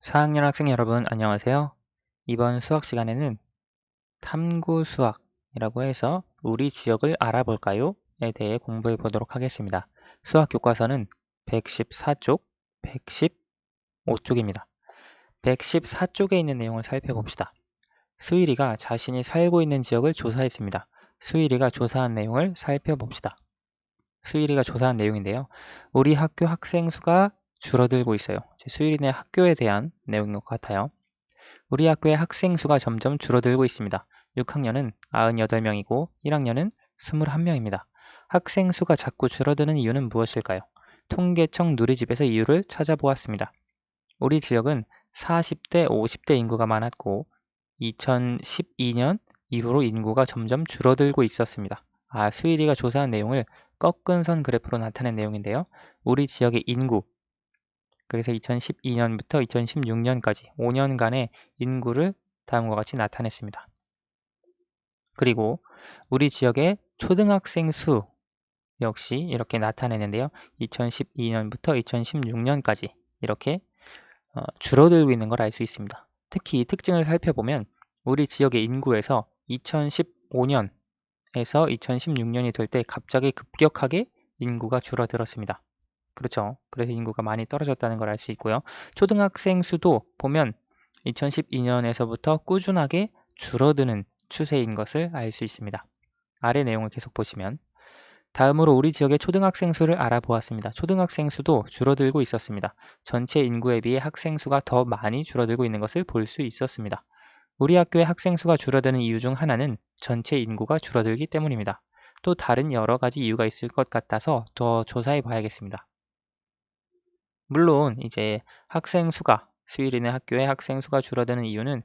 4학년 학생 여러분 안녕하세요. 이번 수학 시간에는 탐구 수학이라고 해서 우리 지역을 알아볼까요? 에 대해 공부해 보도록 하겠습니다. 수학 교과서는 114쪽, 115쪽입니다. 114쪽에 있는 내용을 살펴봅시다. 수일이가 자신이 살고 있는 지역을 조사했습니다. 수일이가 조사한 내용을 살펴봅시다. 수일이가 조사한 내용인데요. 우리 학교 학생 수가 줄어들고 있어요. 수일이네 학교에 대한 내용인 것 같아요. 우리 학교의 학생 수가 점점 줄어들고 있습니다. 6학년은 98명이고 1학년은 21명입니다. 학생 수가 자꾸 줄어드는 이유는 무엇일까요? 통계청 누리집에서 이유를 찾아보았습니다. 우리 지역은 40대, 50대 인구가 많았고 2012년 이후로 인구가 점점 줄어들고 있었습니다. 수일이가 조사한 내용을 꺾은 선 그래프로 나타낸 내용인데요. 우리 지역의 인구, 그래서 2012년부터 2016년까지 5년간의 인구를 다음과 같이 나타냈습니다. 그리고 우리 지역의 초등학생 수 역시 이렇게 나타내는데요. 2012년부터 2016년까지 이렇게 줄어들고 있는 걸 알 수 있습니다. 특히 이 특징을 살펴보면 우리 지역의 인구에서 2015년에서 2016년이 될 때 갑자기 급격하게 인구가 줄어들었습니다. 그렇죠. 그래서 인구가 많이 떨어졌다는 걸 알 수 있고요. 초등학생 수도 보면 2012년에서부터 꾸준하게 줄어드는 추세인 것을 알 수 있습니다. 아래 내용을 계속 보시면 다음으로 우리 지역의 초등학생 수를 알아보았습니다. 초등학생 수도 줄어들고 있었습니다. 전체 인구에 비해 학생 수가 더 많이 줄어들고 있는 것을 볼 수 있었습니다. 우리 학교의 학생 수가 줄어드는 이유 중 하나는 전체 인구가 줄어들기 때문입니다. 또 다른 여러 가지 이유가 있을 것 같아서 더 조사해 봐야겠습니다. 물론 이제 학생 수가 수일이네 학교의 학생 수가 줄어드는 이유는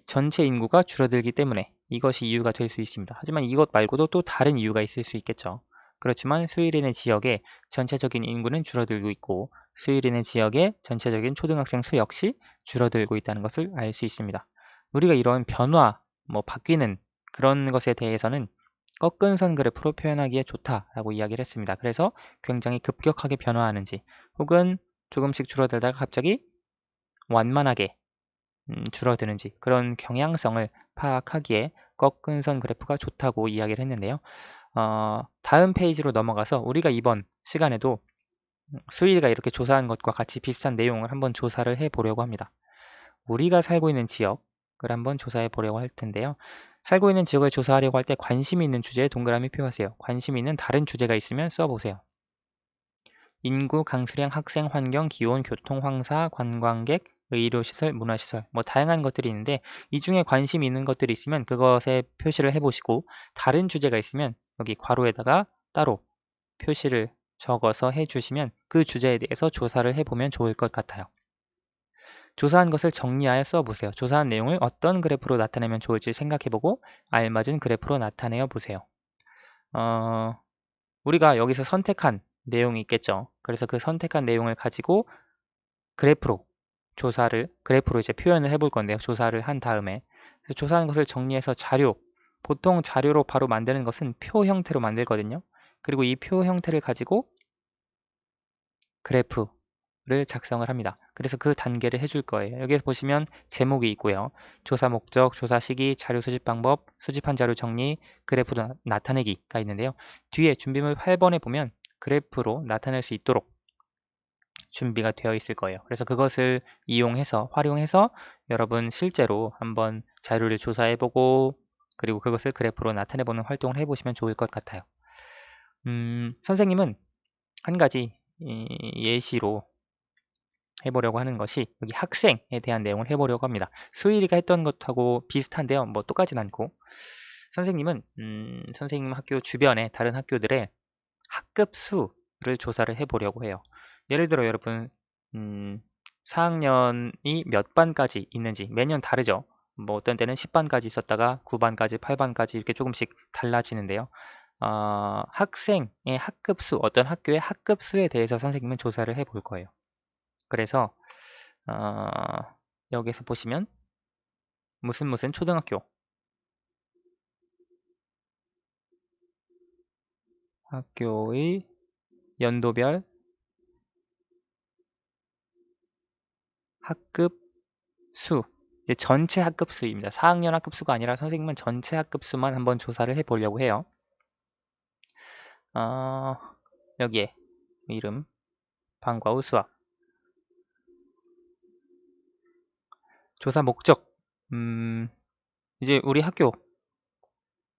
전체 인구가 줄어들기 때문에 이것이 이유가 될 수 있습니다. 하지만 이것 말고도 또 다른 이유가 있을 수 있겠죠. 그렇지만 수일이네 지역의 전체적인 인구는 줄어들고 있고 수일이네 지역의 전체적인 초등학생 수 역시 줄어들고 있다는 것을 알 수 있습니다. 우리가 이런 변화, 바뀌는 그런 것에 대해서는 꺾은 선 그래프로 표현하기에 좋다라고 이야기를 했습니다. 그래서 굉장히 급격하게 변화하는지 혹은 조금씩 줄어들다가 갑자기 완만하게 줄어드는지 그런 경향성을 파악하기에 꺾은 선 그래프가 좋다고 이야기를 했는데요. 다음 페이지로 넘어가서 우리가 이번 시간에도 수일이가 이렇게 조사한 것과 같이 비슷한 내용을 한번 조사를 해보려고 합니다. 우리가 살고 있는 지역을 한번 조사해 보려고 할 텐데요. 살고 있는 지역을 조사하려고 할 때 관심이 있는 주제에 동그라미 표하세요. 관심이 있는 다른 주제가 있으면 써보세요. 인구, 강수량, 학생, 환경, 기온, 교통, 황사, 관광객, 의료시설, 문화시설 다양한 것들이 있는데 이 중에 관심이 있는 것들이 있으면 그것에 표시를 해보시고 다른 주제가 있으면 여기 괄호에다가 따로 표시를 적어서 해주시면 그 주제에 대해서 조사를 해보면 좋을 것 같아요. 조사한 것을 정리하여 써보세요. 조사한 내용을 어떤 그래프로 나타내면 좋을지 생각해보고 알맞은 그래프로 나타내어 보세요. 우리가 여기서 선택한 내용이 있겠죠. 그래서 그 선택한 내용을 가지고 그래프로 이제 표현을 해볼 건데요. 조사를 한 다음에 조사한 것을 정리해서 보통 자료로 바로 만드는 것은 표 형태로 만들거든요. 그리고 이 표 형태를 가지고 그래프를 작성을 합니다. 그래서 그 단계를 해줄 거예요. 여기서 보시면 제목이 있고요. 조사 목적, 조사 시기, 자료 수집 방법, 수집한 자료 정리, 그래프로 나타내기가 있는데요. 뒤에 준비물 8번에 보면 그래프로 나타낼 수 있도록 준비가 되어 있을 거예요. 그래서 그것을 활용해서 여러분 실제로 한번 자료를 조사해보고 그리고 그것을 그래프로 나타내보는 활동을 해보시면 좋을 것 같아요. 선생님은 한 가지 예시로 해보려고 하는 것이 여기 학생에 대한 내용을 해보려고 합니다. 수일이가 했던 것하고 비슷한데요. 똑같진 않고 선생님은 선생님 학교 주변에 다른 학교들의 학급 수를 조사를 해보려고 해요. 예를 들어 여러분 4학년이 몇 반까지 있는지 매년 다르죠. 어떤 때는 10반까지 있었다가 9반까지, 8반까지 이렇게 조금씩 달라지는데요. 학생의 학급수, 어떤 학교의 학급수에 대해서 선생님은 조사를 해볼 거예요. 그래서 여기서 보시면 무슨 초등학교 학교의 연도별 학급 수, 이제 전체 학급수입니다. 4학년 학급수가 아니라 선생님은 전체 학급수만 한번 조사를 해보려고 해요. 여기에 이름, 방과 후 수학. 조사 목적, 이제 우리 학교,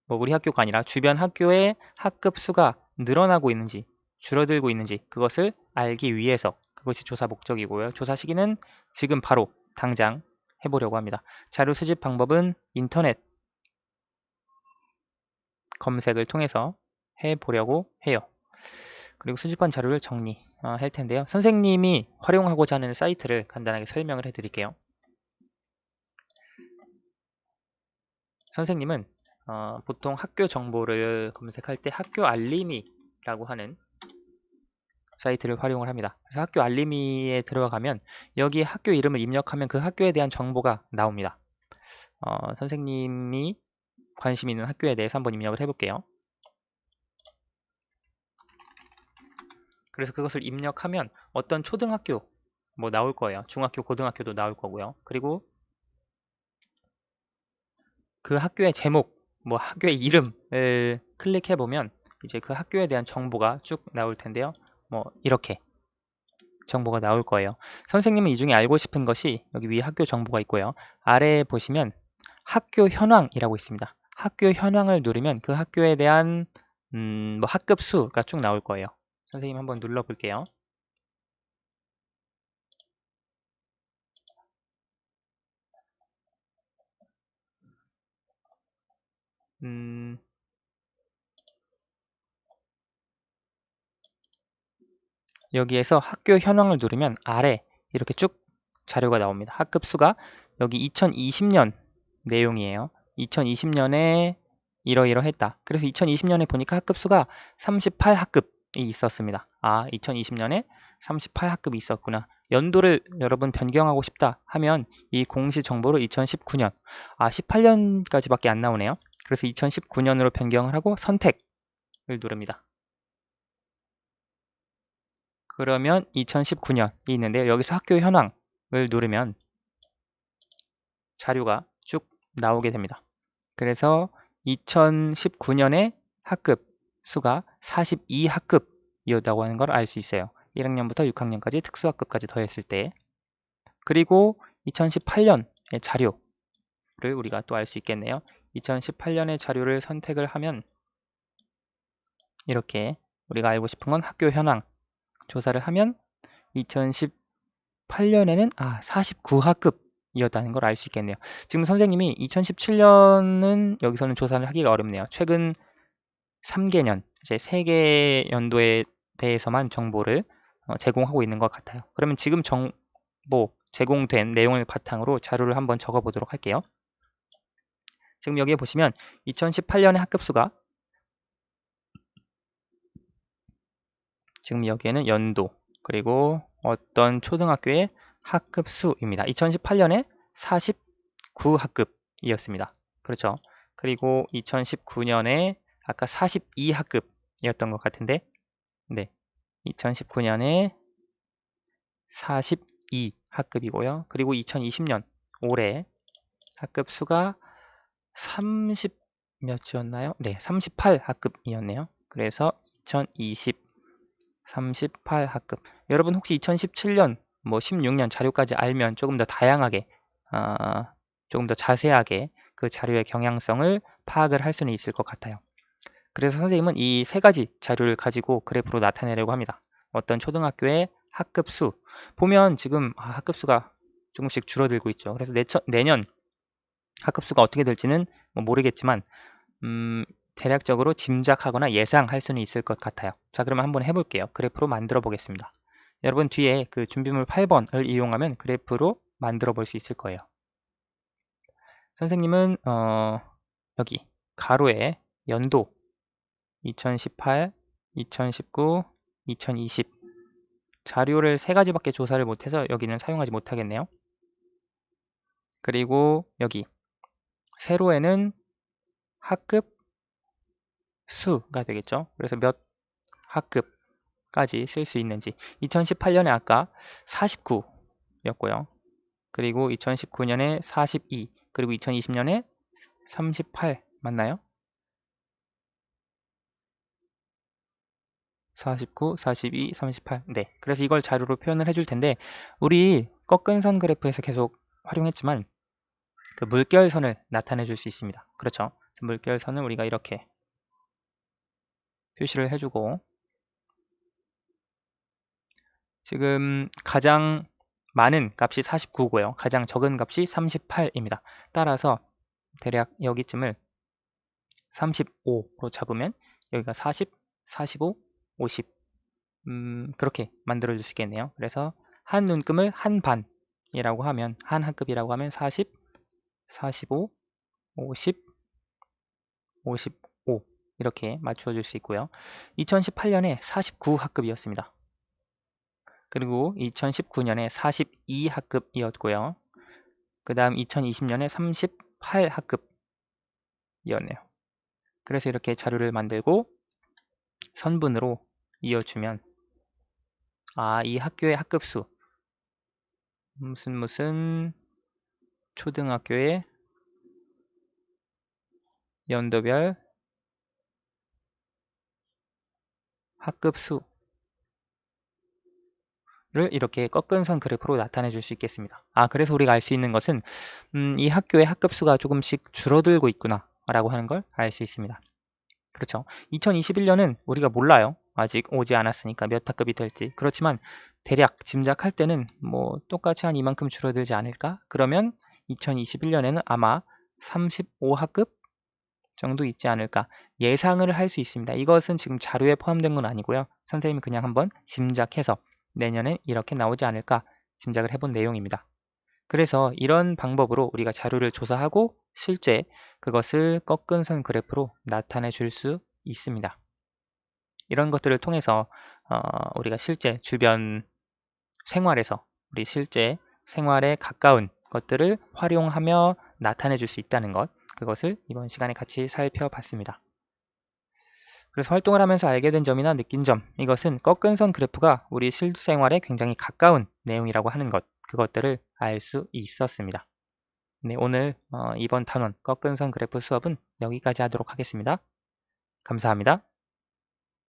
우리 학교가 아니라 주변 학교의 학급수가 늘어나고 있는지 줄어들고 있는지 그것을 알기 위해서, 그것이 조사 목적이고요. 조사 시기는 지금 바로 당장 해보려고 합니다. 자료 수집 방법은 인터넷 검색을 통해서 해보려고 해요. 그리고 수집한 자료를 정리할 텐데요. 선생님이 활용하고자 하는 사이트를 간단하게 설명을 해드릴게요. 선생님은 보통 학교 정보를 검색할 때 학교 알림이라고 하는 사이트를 활용을 합니다. 그래서 학교 알림이에 들어가면 여기 학교 이름을 입력하면 그 학교에 대한 정보가 나옵니다. 선생님이 관심 있는 학교에 대해서 한번 입력을 해볼게요. 그래서 그것을 입력하면 어떤 초등학교 뭐 나올 거예요. 중학교, 고등학교도 나올 거고요. 그리고 그 학교의 제목, 뭐 학교의 이름을 클릭해 보면 이제 그 학교에 대한 정보가 쭉 나올 텐데요. 뭐 이렇게 정보가 나올 거예요. 선생님은 이 중에 알고 싶은 것이 여기 위에 학교 정보가 있고요. 아래에 보시면 학교 현황이라고 있습니다. 학교 현황을 누르면 그 학교에 대한 뭐 학급 수가 쭉 나올 거예요. 선생님 한번 눌러 볼게요. 여기에서 학교 현황을 누르면 아래 이렇게 쭉 자료가 나옵니다. 학급 수가 여기 2020년 내용이에요. 2020년에 이러이러했다. 그래서 2020년에 보니까 학급 수가 38학급이 있었습니다. 2020년에 38학급이 있었구나. 연도를 여러분 변경하고 싶다 하면 이 공시 정보로 2019년, 18년까지밖에 안 나오네요. 그래서 2019년으로 변경을 하고 선택을 누릅니다. 그러면 2019년이 있는데요. 여기서 학교 현황을 누르면 자료가 쭉 나오게 됩니다. 그래서 2019년에 학급 수가 42학급이었다고 하는 걸 알 수 있어요. 1학년부터 6학년까지 특수학급까지 더했을 때. 그리고 2018년의 자료를 우리가 또 알 수 있겠네요. 2018년의 자료를 선택을 하면 이렇게 우리가 알고 싶은 건 학교 현황 조사를 하면 2018년에는 49학급이었다는 걸 알 수 있겠네요. 지금 선생님이 2017년은 여기서는 조사를 하기가 어렵네요. 최근 3개년, 이제 3개 연도에 대해서만 정보를 제공하고 있는 것 같아요. 그러면 지금 정보 제공된 내용을 바탕으로 자료를 한번 적어 보도록 할게요. 지금 여기에 보시면 2018년의 학급수가 지금 여기에는 연도 그리고 어떤 초등학교의 학급수입니다. 2018년에 49학급이었습니다. 그렇죠. 그리고 2019년에 아까 42학급이었던 것 같은데 네, 2019년에 42학급이고요. 그리고 2020년 올해 학급수가 30 몇이었나요? 네, 38학급이었네요. 그래서 2020 38학급. 여러분 혹시 2017년, 뭐 16년 자료까지 알면 조금 더 다양하게, 조금 더 자세하게 그 자료의 경향성을 파악을 할 수는 있을 것 같아요. 그래서 선생님은 이 세 가지 자료를 가지고 그래프로 나타내려고 합니다. 어떤 초등학교의 학급수. 보면 지금 학급수가 조금씩 줄어들고 있죠. 그래서 내년 학급수가 어떻게 될지는 뭐 모르겠지만, 대략적으로 짐작하거나 예상할 수는 있을 것 같아요. 자, 그러면 한번 해볼게요. 그래프로 만들어 보겠습니다. 여러분 뒤에 그 준비물 8번을 이용하면 그래프로 만들어 볼 수 있을 거예요. 선생님은 여기 가로에 연도 2018, 2019, 2020 자료를 세 가지밖에 조사를 못해서 여기는 사용하지 못하겠네요. 그리고 여기 세로에는 학급 수가 되겠죠. 그래서 몇 학급까지 쓸 수 있는지 2018년에 아까 49였고요. 그리고 2019년에 42, 그리고 2020년에 38 맞나요? 49, 42, 38. 네. 그래서 이걸 자료로 표현을 해줄 텐데 우리 꺾은 선 그래프에서 계속 활용했지만 그 물결선을 나타내 줄 수 있습니다. 그렇죠? 물결선을 우리가 이렇게 표시를 해주고 지금 가장 많은 값이 49고요. 가장 적은 값이 38입니다. 따라서 대략 여기쯤을 35로 잡으면 여기가 40, 45, 50 그렇게 만들어 줄 수 있겠네요. 그래서 한 눈금을 한 반이라고 하면 한 학급이라고 하면 40, 45, 50, 55 이렇게 맞춰 줄 수 있고요. 2018년에 49학급이었습니다. 그리고 2019년에 42학급이었고요. 그 다음 2020년에 38학급이었네요. 그래서 이렇게 자료를 만들고 선분으로 이어주면 이 학교의 학급수 무슨 초등학교의 연도별 학급수를 이렇게 꺾은 선 그래프로 나타내 줄 수 있겠습니다. 그래서 우리가 알 수 있는 것은 이 학교의 학급수가 조금씩 줄어들고 있구나 라고 하는 걸 알 수 있습니다. 그렇죠. 2021년은 우리가 몰라요. 아직 오지 않았으니까 몇 학급이 될지. 그렇지만 대략 짐작할 때는 뭐 똑같이 한 이만큼 줄어들지 않을까? 그러면 2021년에는 아마 35학급 정도 있지 않을까 예상을 할 수 있습니다. 이것은 지금 자료에 포함된 건 아니고요. 선생님이 그냥 한번 짐작해서 내년엔 이렇게 나오지 않을까 짐작을 해본 내용입니다. 그래서 이런 방법으로 우리가 자료를 조사하고 실제 그것을 꺾은 선 그래프로 나타내 줄 수 있습니다. 이런 것들을 통해서 우리가 실제 주변 생활에서 우리 실제 생활에 가까운 것들을 활용하며 나타내 줄 수 있다는 것, 그것을 이번 시간에 같이 살펴봤습니다. 그래서 활동을 하면서 알게 된 점이나 느낀 점, 이것은 꺾은 선 그래프가 우리 실생활에 굉장히 가까운 내용이라고 하는 것, 그것들을 알 수 있었습니다. 네, 오늘 이번 단원 꺾은 선 그래프 수업은 여기까지 하도록 하겠습니다. 감사합니다.